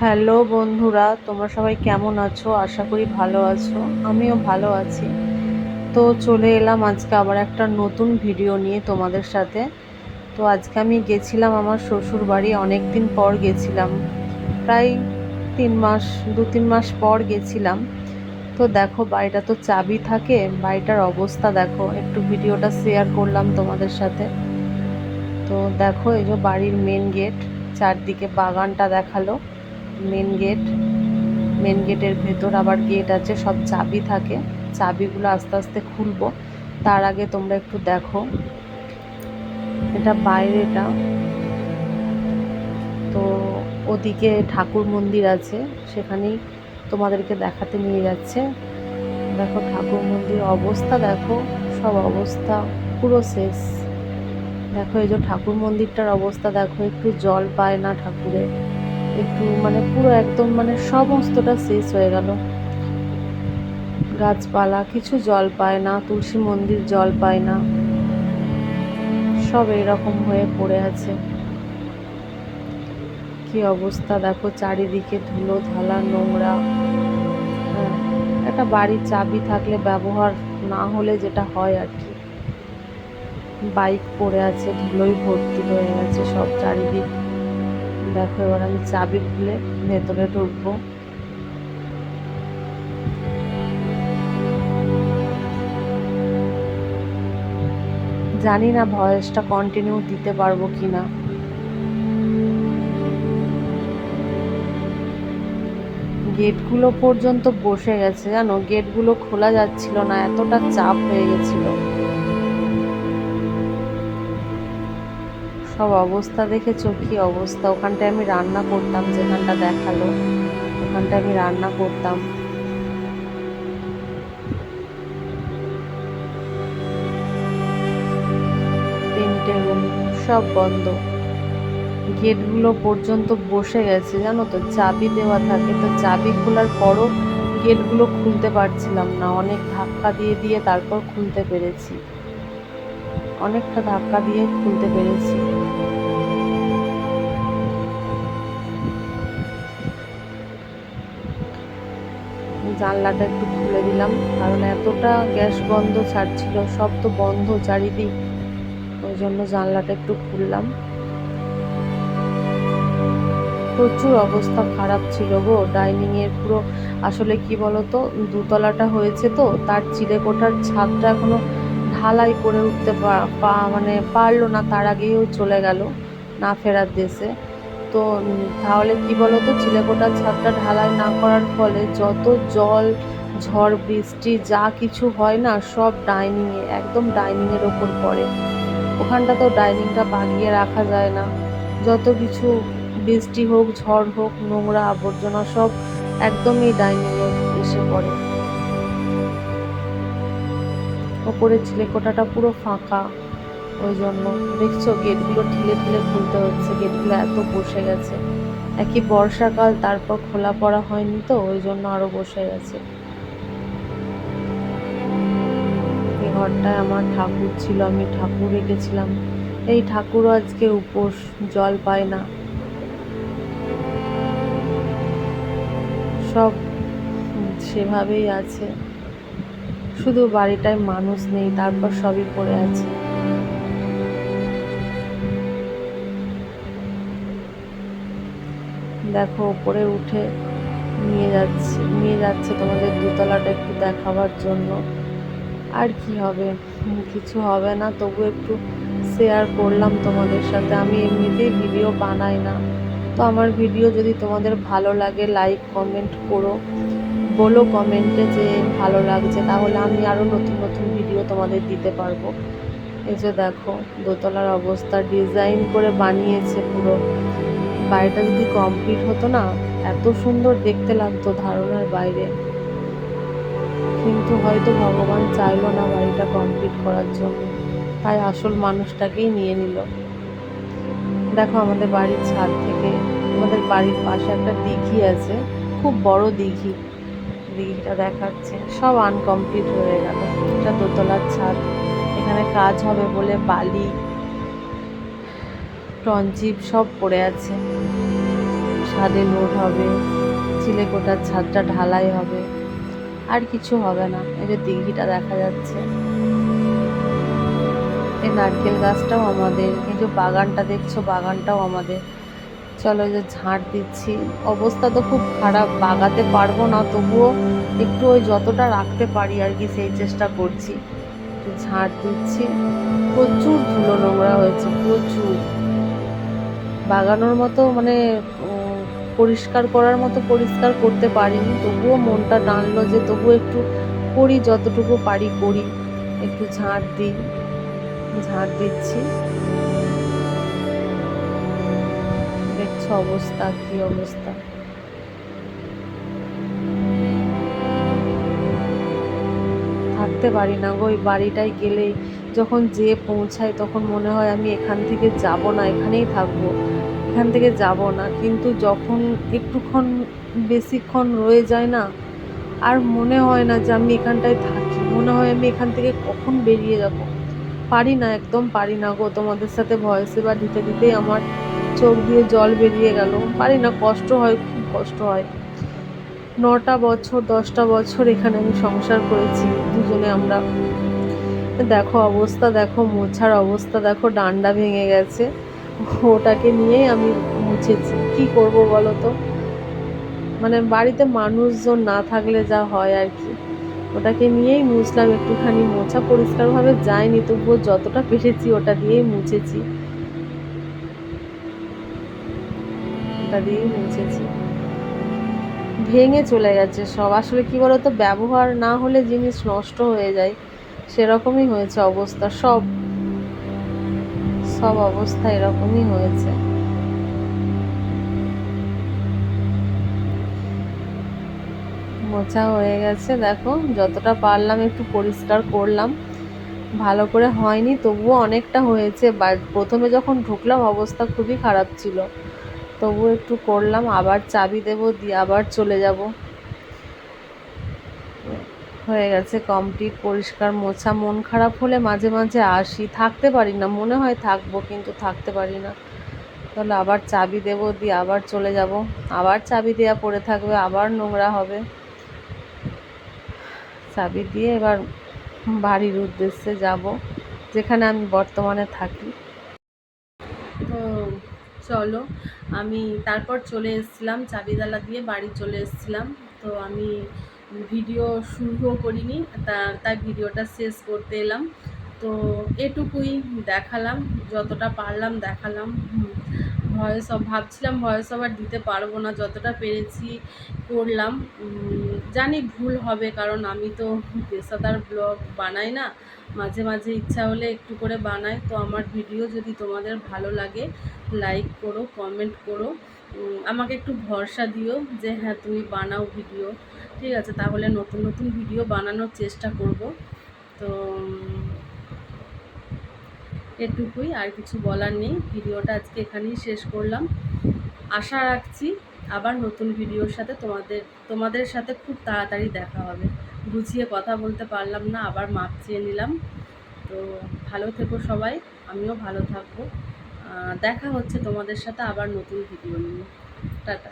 Hello বন্ধুরা, তোমরা সবাই কেমন আছো? আশা করি ভালো আছো। আমিও ভালো আছি। তো চলে এলাম আজকে আবার একটা নতুন ভিডিও নিয়ে তোমাদের সাথে। তো আজকে আমি গেছিলাম আমার শ্বশুর বাড়ি, অনেক দিন পর গেছিলাম, প্রায় 3 মাস, 2-3 মাস পর গেছিলাম। তো দেখো, বাড়িটা তো চাবি থাকে, বাড়িটার অবস্থা দেখো, একটু ভিডিওটা শেয়ার করলাম তোমাদের সাথে। তো দেখো, এই যে বাড়ির মেন গেট, চারদিকে বাগানটা দেখালো। মেন গেট, মেন গেটের ভেতর আবার গেট আছে, সব চাবি থাকে। চাবিগুলো আস্তে আস্তে খুলবো, তার আগে তোমরা একটু দেখো এটা বাইরেটা। তো ওদিকে ঠাকুর মন্দির আছে, সেখানেই তোমাদেরকে দেখাতে নিয়ে যাচ্ছে। দেখো ঠাকুর মন্দির অবস্থা দেখো, সব অবস্থা পুরো শেষ। দেখো এই যে ঠাকুর মন্দিরটার অবস্থা দেখো, একটু জল পায় না ঠাকুরে, একটু মানে পুরো একদম মানে সমস্তটা শেষ হয়ে গেল। গাছপালা কিছু জল পায় না, তুলসী মন্দির জল পায় না, সব এরকম হয়ে পড়ে আছে। কি অবস্থা দেখো, চারিদিকে ধুলো ধালা নোংরা। হ্যাঁ, একটা বাড়ির চাবি থাকলে ব্যবহার না হলে যেটা হয় আর কি, বাইক পড়ে আছে, ধুলোই ভর্তি হয়ে গেছে সব চারিদিক। দেখো এবার আমি চাবি খুলে ভেতরে ঢুকবো। জানি না ভয়েসটা কন্টিনিউ দিতে পারবো কিনা। গেটগুলো পর্যন্ত বসে গেছে জানো, গেটগুলো খোলা যাচ্ছিল না, এতটা চাপ হয়ে গেছিল। সব অবস্থা দেখেছো কি অবস্থা। ওখানটায় আমি রান্না করতাম, যেখানটা দেখালো ওখানটায় আমি রান্না করতাম। 3টে রুম, সব বন্ধ। গেটগুলো পর্যন্ত বসে গেছে জানো তো, চাবি দেওয়া থাকে, তো চাবি খোলার পরও গেটগুলো খুলতে পারছিলাম না। অনেক ধাক্কা দিয়ে দিয়ে তারপর খুলতে পেরেছি, অনেকটা ধাক্কা দিয়ে খুলতে পেরেছি। জানলাটা একটু খুলে দিলাম, কারণ এতটা গ্যাস গন্ধ ছাড়ছিল, সব তো বন্ধ চারিদিক, ওই জন্য জানলাটা একটু খুললাম। প্রচুর অবস্থা খারাপ ছিল গো ডাইনিং এর পুরো। আসলে কি বলতো, দুতলাটা হয়েছে তো, তার চিলেকোঠার ছাদটা এখনো ঢালাই করে উঠতে মানে পারলো না, তার আগেও চলে গেল না ফেরার দেশে। তো তাহলে কি বলতো, চিলেকোঠার ছাদটা ঢালাই না করার ফলে যত জল, ঝড় বৃষ্টি যা কিছু হয় না, সব ডাইনিংয়ে, একদম ডাইনিংয়ের ওপর পড়ে। ওখানটা তো ডাইনিংটা বাগিয়ে রাখা যায় না, যত কিছু বৃষ্টি হোক ঝড় হোক, নোংরা আবর্জনা সব একদমই ডাইনিংয়ে এসে পড়ে। ওপরে চিলেকোঠাটা পুরো ফাঁকা, ওই জন্য দেখছো গেটগুলো ঠেলে ঠেলে খুলতে হচ্ছে, গেটগুলো এত বসে গেছে। একই বর্ষাকাল, তারপর খোলা পড়া হয়নি তো, ওই জন্য আরো বসে গেছে। এই ঘরটায় আমার ঠাকুর ছিল, আমি ঠাকুর রেখেছিলাম। এই ঠাকুরও আজকে উপোস, জল পায় না। সব সেভাবেই আছে, শুধু বাড়িটায় মানুষ নেই, তারপর সবই পড়ে আছে। দেখো ওপরে উঠে নিয়ে যাচ্ছে তোমাদের দোতলাটা একটু দেখাবার জন্য। আর কি হবে, কিছু হবে না, তবু একটু শেয়ার করলাম তোমাদের সাথে। আমি এমনিতেই ভিডিও বানাই না, তো আমার ভিডিও যদি তোমাদের ভালো লাগে লাইক কমেন্ট করো, বলো কমেন্টে যে ভালো লাগছে, তাহলে আমি আরও নতুন নতুন ভিডিও তোমাদের দিতে পারবো। এই যে দেখো দোতলার অবস্থা, ডিজাইন করে বানিয়েছে পুরো। বাড়িটা যদি কমপ্লিট হতো না, এত সুন্দর দেখতে লাগতো ধারণার বাইরে, কিন্তু হয়তো ভগবান চাইলো না বাড়িটা কমপ্লিট করার জন্য, তাই আসল মানুষটাকেই নিয়ে নিল। দেখো আমাদের বাড়ির ছাদ থেকে, আমাদের বাড়ির পাশে একটা দিঘি আছে, খুব বড় দিঘি, দিঘিটা দেখাচ্ছে। সব আনকমপ্লিট হয়ে গেল। এটা দোতলার ছাদ, এখানে কাজ হবে বলে বালি টনচিপ সব পড়ে আছে। ছাদে লোড হবে, চিলেকোঠার ছাদটা ঢালাই হবে, আর কিছু হবে না। এই যে দিঘিটা দেখা যাচ্ছে, এই নারকেল গাছটাও আমাদের, এই যে বাগানটা দেখছো বাগানটাও আমাদের। চলো যে ঝাঁট দিচ্ছি, অবস্থা তো খুব খারাপ, বাগাতে পারবো না, তবুও একটু ওই যতটা রাখতে পারি আর কি সেই চেষ্টা করছি। ঝাঁট দিচ্ছি, প্রচুর ধুলো নোংরা হয়েছে, প্রচুর। বাগানোর মতো মানে পরিষ্কার করার মতো পরিষ্কার করতে পারিনি, তবুও মনটা টানলো যে তবুও একটু করি, যতটুকু পারি করি, একটু ঝাঁট দিই। ঝাঁট দিচ্ছি, দেখছো অবস্থা কি অবস্থা। থাকতে পারি না গো, ওই বাড়িটায় গেলেই যখন যেয়ে পৌঁছাই তখন মনে হয় আমি এখান থেকে যাব না, এখানেই থাকবো, এখান থেকে যাব না। কিন্তু যখন একটুক্ষণ বেশিক্ষণ রয়ে যায় না, আর মনে হয় না যে আমি এখানটায় থাকি, মনে হয় আমি এখান থেকে কখন বেরিয়ে যাব। পারি না, একদম পারি না গো। তোমাদের সাথে ভয়েস এবার দিতে দিতেই আমার চোখ দিয়ে জল বেরিয়ে গেল। পারি না, কষ্ট হয়, খুব কষ্ট হয়। 9টা বছর 10টা বছর এখানে আমি সংসার করেছি দুজনে আমরা। দেখো অবস্থা, দেখো মোছার অবস্থা দেখো, ডান্ডা ভেঙে গেছে, ওটাকে নিয়েই আমি মুছেছি। কি করব বলো তো, মানে বাড়িতে মানুষজন না থাকলে যা হয় আর কি, ওটাকে নিয়েই মুছলাম। একটুখানি মোছা পরিষ্কারভাবে যায়নি, তবুও যতটা পেরেছি ওটা দিয়েই মুছেছি, ওটা দিয়েই মুছেছি। ভেঙে চলে গেছে সব। আসলে কি বলতো, ব্যবহার না হলে জিনিস নষ্ট হয়ে যায়, সেরকমই হয়েছে অবস্থা। সব সব অবস্থা এরকমই হয়েছে। মোছা হয়ে গেছে, দেখো যতটা পারলাম একটু পরিষ্কার করলাম, ভালো করে হয়নি, তবুও অনেকটা হয়েছে। প্রথমে যখন ঢুকলাম অবস্থা খুবই খারাপ ছিল, তবুও একটু করলাম। আবার চাবি দেবো, দিয়ে আবার চলে যাব। হয়ে গেছে কমপ্লিট পরিষ্কার মোছা। মন খারাপ হলে মাঝে মাঝে আসি, থাকতে পারি না, মনে হয় থাকবো কিন্তু থাকতে পারি না। তাহলে আবার চাবি দেবো, দিয়ে আবার চলে যাব, আবার চাবি দেওয়া পড়ে থাকবে, আবার নোংরা হবে। চাবি দিয়ে এবার বাড়ির উদ্দেশ্যে যাব, যেখানে আমি বর্তমানে থাকি। তো চলো, আমি তারপর চলে এসেছিলাম, চাবিদালা দিয়ে বাড়ি চলে এসেছিলাম। তো আমি ভিডিও শুরুও করিনি, তাই ভিডিওটা শেষ করতে এলাম। তো এটুকুই দেখালাম, যতটা পারলাম দেখালাম। ভাবছিলাম ভয়েস ওভার দিতে পারবো না, যতটা পেরেছি করলাম। জানি ভুল হবে, কারণ আমি তো পেশাদার ব্লগ বানাই না, মাঝে মাঝে ইচ্ছা হলে একটু করে বানাই। তো আমার ভিডিও যদি তোমাদের ভালো লাগে লাইক করো, কমেন্ট করো, আমাকে একটু ভরসা দিও যে হ্যাঁ তুমি বানাও ভিডিও, ঠিক আছে? তাহলে নতুন নতুন ভিডিও বানানোর চেষ্টা করব। তো এটুকুই, আর কিছু বলার নেই। ভিডিওটা আজকে এখানেই শেষ করলাম। আশা রাখছি আবার নতুন ভিডিওর সাথে তোমাদের সাথে খুব তাড়াতাড়ি দেখা হবে। গুছিয়ে কথা বলতে পারলাম না, আবার মাপ চেয়ে নিলাম। তো ভালো থেকো সবাই, আমিও ভালো থাকবো। দেখা হচ্ছে তোমাদের সাথে আবার নতুন ভিডিও নিয়ে। টাটা।